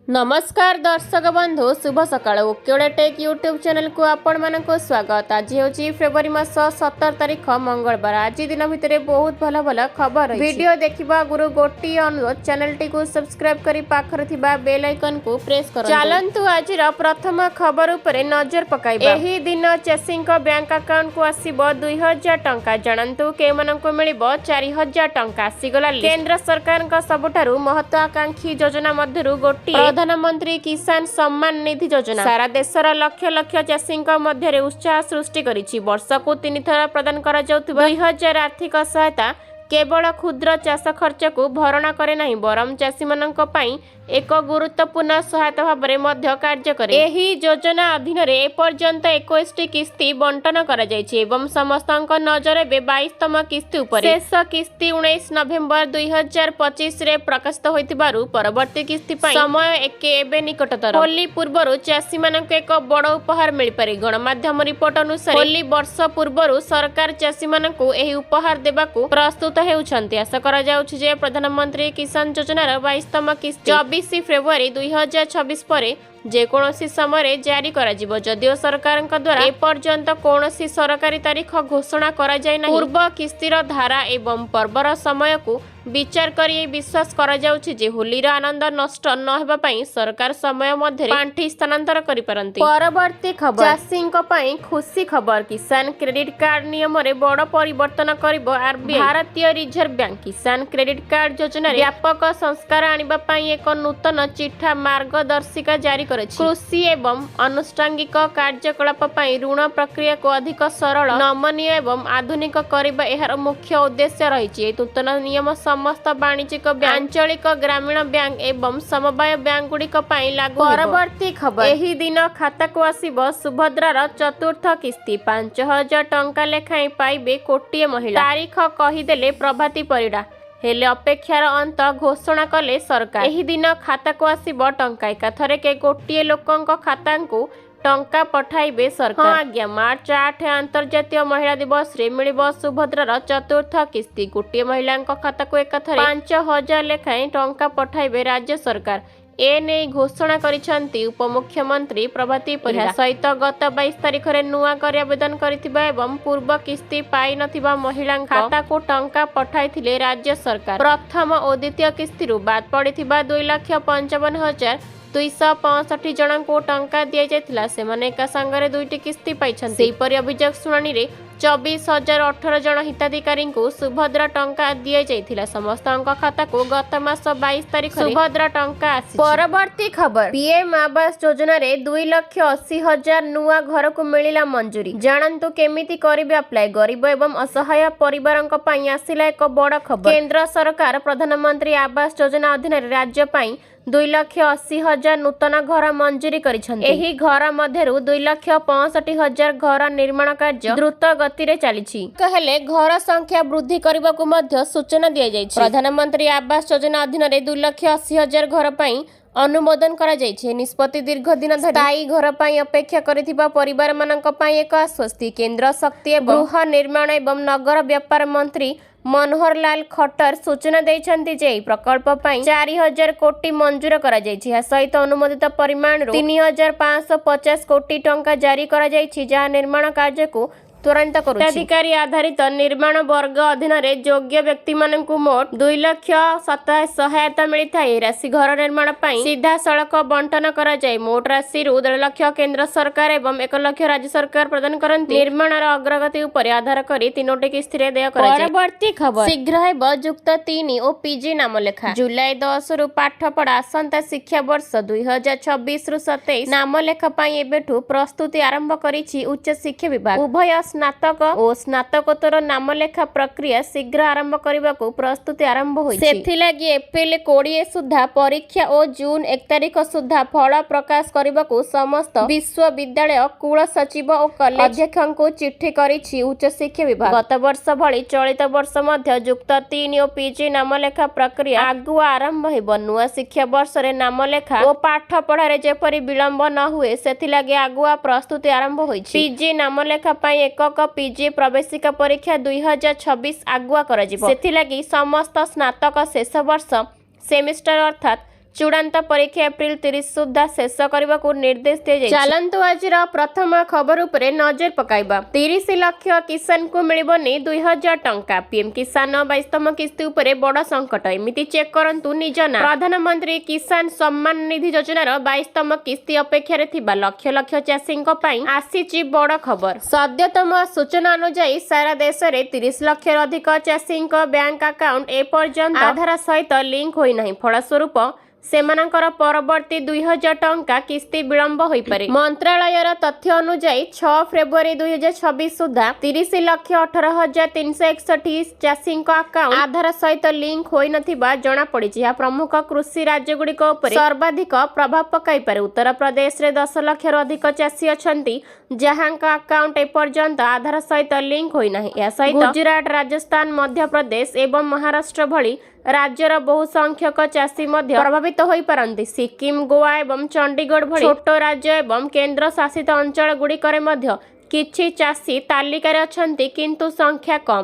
नमस्कार दर्शक बंधु शुभ सकाळ ओडिया टेक यूट्यूब चैनल को आपण मानक स्वागत। आज होची फेब्रुआरी मास 17 तारिख मंगलवार। आज दिन भितर बहुत भल भल खबर वीडियो देखिबा गुरु गोटी अनुरोध चैनल टी को सब्सक्राइब करी पाखर थिबा बेल आइकन को प्रेस करंतु। चलंतु आज प्रथम खबर उपरे नजर पकाइबा। एही दिन चेसिंग बैंक अकाउंट को आसीबो 2000 टंका। जानंतु के मानको मिलिबो 4000 टंका आसीगला। केंद्र सरकार का सबुठारु महत्वाकांक्षी योजना मध्यरु गोटी प्रधानमंत्री किसान सम्मान निधि योजना सारा देशर लक्ष लक्ष चाषी मध्य उत्साह सृष्टि करिछि। वर्षकु 3 थर प्रदान करा जाउथिबा 2000 आर्थिक सहायता केवल क्षुद्र चाष खर्च को भरणा करे नहीं बरम चाषी मानक पई एक गुरुत्वपूर्ण सहायता भाव में कार्य करे। एही योजना अधीन रे एपर्यंत 21 किस्ती बंटन करा जायछि एवं समस्त नजर 22तम किस्ती उपर। शेष किस्ती 19 नवेम्बर 2025 रे प्रकाशित होइतिबारु परवर्ती किस्ती पई समय एके निकटतर। होली पूर्वरु चाषी मानक एक बड़ उपहार मिल पारे। गणमाध्यम रिपोर्ट अनुसार होली वर्ष पूर्वरु सरकार चाषी मानक एही उपहार देबाकू प्रस्तुत हेउछन्ति। आशा करा जाउछि जे प्रधानमंत्री किसान योजनार 22तम किस्ती 24 फेब्रुआरी 2026 पर जेकोसी समय जारी करा जदियो सरकार द्वारा एपर्यंत कौनसी सरकारी तारीख घोषणा करा जाय नाही। पूर्व किस्तीर धारा एवं पर्वर समय को विचार करी विश्वास करा जाउछि जे होलीर आनंद नष्ट न हेबा पई सरकार समय मध्ये पांठी स्थानांतर करि पारंती। परवर्ती खबर चाषींक पई खुशी खबर। किसान क्रेडिट कार्ड नियम रे बड़ परिवर्तन करिबो आरबीआई। भारतीय रिजर्व बैंक किसान क्रेडिट कार्ड योजना रे व्यापक संस्कार आनिबा पई एक नूतन चिठा मार्गदर्शिका जारी कृषि एवं अनुष्ठांगिक कार्यकलाप पई ऋण प्रक्रिया को अधिक सरल नमनीय एवं आधुनिक करिबा एहार मुख्य उद्देश्य रहिछि। नूतन नियम समस्त वाणिज्यिक बैंक आंचलिक ग्रामीण बैंक एवं समवाय बैंक गुड़िक पई लागू। परवर्ती खबर एही दिन खाता को आसीबो सुभद्रार चतुर्थ किस्ती 5000 टंका लेखाएं पाइबे कोटिए महिला। तारीख कहिदेले प्रभाती परिडा हेले अपेक्षार अंत घोषणा कले सरकार। एही दिन खाता को आसीबो टंका एकाथरे के गोटिए लोकंक खाता को टंका पठाइबे सरकार। हाँ आज्ञा मार्च 8 अंतर्जातीय महिला दिवस रे मिलिबो सुभद्रार चतुर्थ किस्ती। गोटिए महिलांक खाता को एकाथरे 5000 लेखाएं टंका पठाइबे राज्य सरकार। ए नै घोषणा करिसंती उपमुख्यमंत्री प्रभाती परिडा। सहित गत 22 तारिख रे नुआ कर आवेदन करिथिबा एवं पूर्व किस्ती पाई नथिबा महिलांक खाता को टंका पठाइथिले राज्य सरकार। प्रथम और द्वितीय किस्ती रु बाद पड़िथिबा 2,55,265 जन को टंका दिया जायतिला। सेमाने एका संगरे दुईटी किस्ती पाइछन्ति। सेहीपरि अभियोग शुणानी रे 24,018 जन हिताधिकारी को सुभद्रा टंका दिया जायतिला। समस्त खाता को गत मास 22 तारिख सुभद्रा टंका आसी। परवर्ती खबर पीएम आवास योजना रे 2,80,000 नुआ घर को मिलिला मंजूरी। जानंतु केमिति करिबे अप्लाई। गरीब एवं असहाय परिवारक पई आसिला एक बड़ खबर। केंद्र सरकार प्रधानमंत्री आवास योजना अधीन राज्य पई 2,80,000 नूतन घर मंजूरी करिसंति। एही घर मध्यरु 2,65,000 घर निर्माण कार्य द्रुत गति रे चलिछि। कहले घर संख्या वृद्धि करबाकू मध्य सूचना दिया जायछि। प्रधानमंत्री आवास योजना अधीन रे 2,80,000 घर पई अनुमोदन करा जायछि। निष्पत्ति दीर्घ दिन धरि स्थायी घर पई अपेक्षा करिथिबा परिवार मानक पई एक आश्वस्ति। केंद्र शक्ति गृह निर्माण एवं नगर व्यापार मंत्री मनोहर लाल खट्टर सूचना दैछन्ति जे प्रकल्प पई 4,000 कोटी मंजूर करा जायछि। सहित अनुमोदित परिमाण 3,550 कोटी टंका जारी करा जायछि जहा निर्माण कार्य को त्वरित करुछि। अधिकारी आधारित निर्माण वर्ग अधीन रे योग्य व्यक्ति मानकु मोट 2 लाख सहायता मिलिथा। ए राशि घर निर्माण पई सीधा सड़क बंटन करा जाय। मोट राशि रु 1.5 लाख केंद्र सरकार एवं 1 लाख राज्य सरकार प्रदान करन्ति। निर्माण अग्रगति उपर आधार करी 3टी किस्ती रे देय करा जाय। परवर्ती खबर शीघ्र हेब युक्त 3 और पीजी नाम लेखा। जुलाई 10 रु पाठ पढ़ा आसंता शिक्षा वर्ष 2026 रु 27 नाम लेखा पई एबेठु प्रस्तुति आरंभ करिछि उच्च शिक्षा विभाग। उभय स्नातक और स्नातकोत्तर नाम लेखा प्रक्रिया शीघ्र आरंभ करने को प्रस्तुति आरंभ होइछि। सेथिलागि एप्रिल 20 सुधा परीक्षा और जून 1 तारिख सुधा फल प्रकाश करने को समस्त विश्वविद्यालय कुल सचिव और कॉलेज अध्यक्ष को चिट्ठी करिछि उच्च शिक्षा विभाग। गत वर्ष भली चलित वर्ष मध्य युक्त 3 और पीजी नाम लेखा प्रक्रिया आगुआ आरंभ हेब। नुआ शिक्षा वर्ष रे नाम लेखा और पाठ पढ़ारे जेपरि विलंब न हुए सेथिलागि आगुआ प्रस्तुति आरंभ होइछि। पीजी नाम लेखा पई एक पीजी प्रवेशिका परीक्षा 2026 आगुआ करा जिवो। सेथिलागि समस्त स्नातक शेष वर्ष सेमिस्टर अर्थात चूड़ांत परीक्षा एप्रिल 30 सुधा शेष करने को निर्देश दिया। चलतु आज प्रथम खबर उपरे नजर पकाइबा। 30 लाख किसान को मिलबनी 2000 टंका। पीएम किसान 22तम किस्ती उपरे बड़ संकट। एमिति चेक करंतु निज ना। प्रधानमंत्री किसान सम्मान निधि योजनार 22तम किस्ती अपेक्षा थिबा लक्ष लक्ष चाषी आसीची बड़ खबर। सद्यतम सूचना अनुसार सारा देश में 30 लाख अधिक चाषी बैंक अकाउंट एपर्यंत आधार सहित लिंक होई नहीं। फलस्वरूप सेमानंकर परवर्ती 2000 टंका किस्ती विलंब होई पारे। मंत्रालयर तथ्य अनुसार 6 फेब्रुआरी 2026 सुधा 30 लाख 18,361 चाषी अकाउंट आधार सहित लिंक होई नथिबा जणा पड़ी। यह प्रमुख कृषि राज्यगुड़िक उपरे सर्वाधिक प्रभाव पकाई पारे। उत्तर प्रदेश रे 10 लाख अधिक चाषी अछंती जहांक अकाउंट एपर्यंत आधार सहित लिंक होई नाही। या सहित गुजरात, राजस्थान, मध्य प्रदेश एवं महाराष्ट्र भली राज्यर बहु संख्यक चाषी मध्य प्रभावित होई पारंती। सिक्किम, गोवा एवं चंडीगढ़ भली छोट राज्य एवं केंद्र शासित अंचल गुड़िकरे मध्य किछि चाषी तालिकार अछंती किंतु संख्या कम।